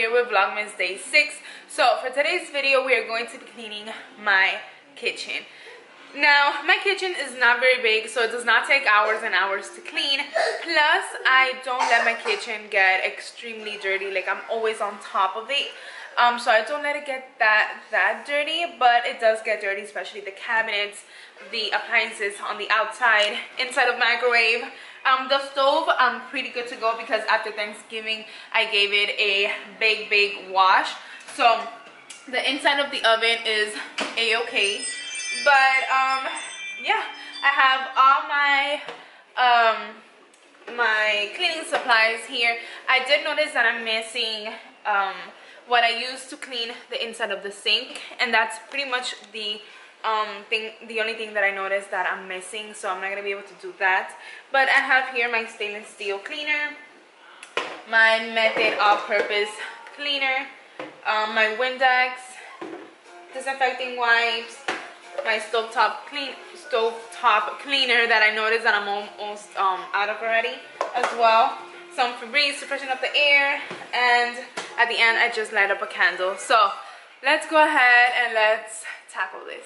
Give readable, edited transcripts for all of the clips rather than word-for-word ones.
here with Vlogmas day 6. So for today's video, we are going to be cleaning my kitchen. Now, my kitchen is not very big, so it does not take hours and hours to clean. Plus, I don't let my kitchen get extremely dirty. Like, I'm always on top of it. So I don't let it get that dirty, but it does get dirty, especially the cabinets, the appliances on the outside, inside of microwave. The stove, I'm pretty good to go because after Thanksgiving, I gave it a big wash. So the inside of the oven is a-okay. But yeah, I have all my cleaning supplies here. I did notice that I'm missing what I use to clean the inside of the sink, and that's pretty much the only thing that I noticed that I'm missing, so I'm not gonna be able to do that. But I have here my stainless steel cleaner, my Method all-purpose cleaner, my Windex, disinfecting wipes, my stovetop cleaner that I noticed that I'm almost out of already as well, some Febreze to freshen up the air, and at the end I just light up a candle. So let's go ahead and let's tackle this.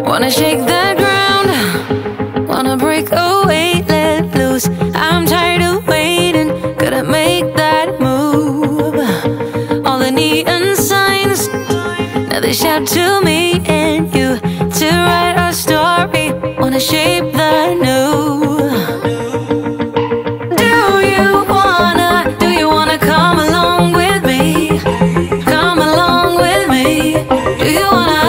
Wanna shake the ground, wanna break away, let loose. I'm tired of waiting, gotta make that move. All the neon signs, now they shout to me and you to write our story. Wanna shape the new. Do you wanna come along with me? Come along with me. Do you wanna?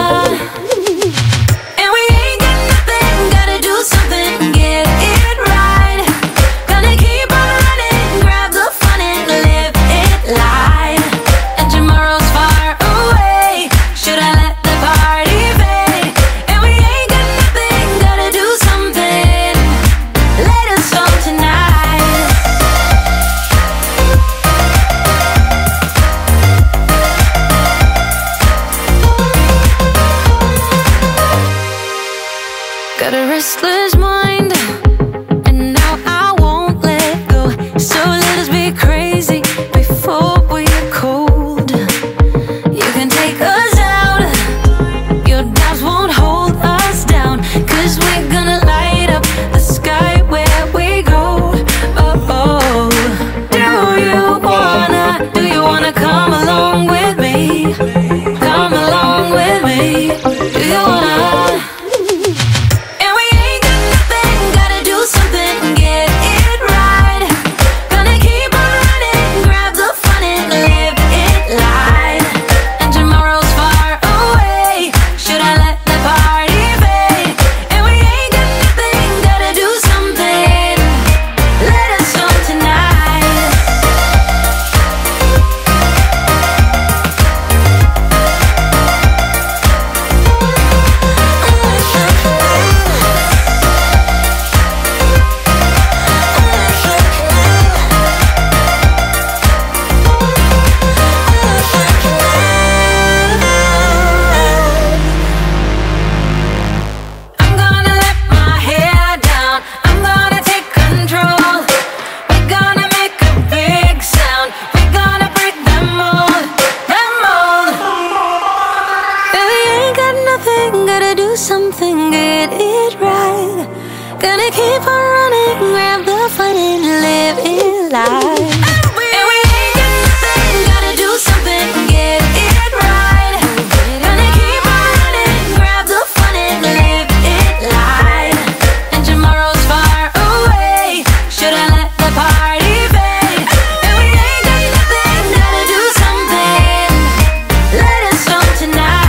Got a restless mind, and now I won't let go. So let us be crazy before we are cold. You can take us out, your doubts won't hold us down, 'cause we're gonna light up the sky where we go. Oh, oh. Do you wanna come along with me? Come along with me. Do you wanna? Something, get it right. Gonna keep on running, grab the fun and live it life. And we ain't got nothing, gotta do something, get it right. Gonna keep on running, grab the fun and live it life. And tomorrow's far away, should I let the party fade? And we ain't got nothing, gotta do something, let it snow tonight.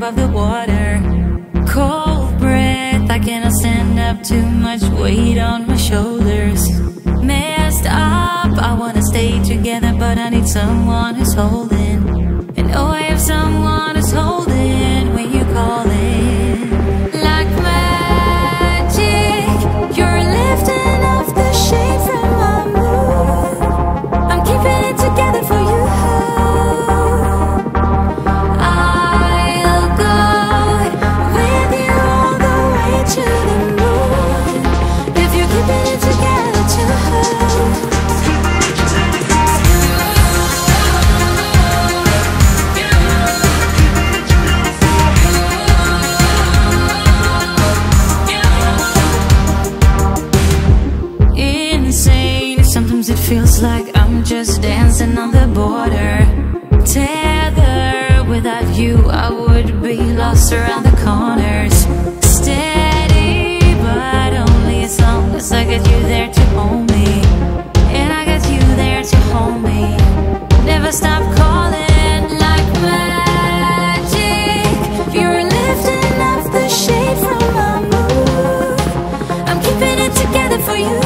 above the water. Cold breath, I cannot stand up, too much weight on my shoulders. Messed up, I wanna stay together, but I need someone who's holding. And oh, I have someone who's holding when you call in. Like magic, you're lifting off the shade from my mood. I'm keeping it together for you. I'll go with you all the way to the moon. If you're keeping it together too. Sometimes it feels like I'm just dancing on the border. Tethered, without you I would be lost around the corners. Steady, but only as long as I get you there to hold me. And I got you there to hold me. Never stop calling like magic. You're lifting off the shade from my mood. I'm keeping it together for you.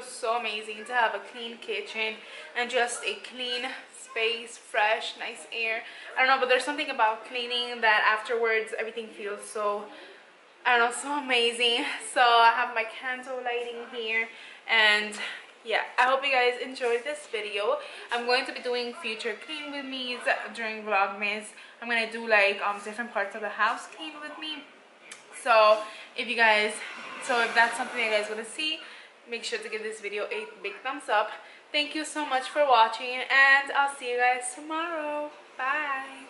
So amazing to have a clean kitchen and just a clean space, fresh, nice air. I don't know, but there's something about cleaning that afterwards everything feels so, I don't know, so amazing. So I have my candle lighting here, and yeah, I hope you guys enjoyed this video. I'm going to be doing future clean with me's during Vlogmas. I'm gonna do like different parts of the house clean with me. So if that's something you guys want to see, make sure to give this video a big thumbs up. Thank you so much for watching, and I'll see you guys tomorrow. Bye.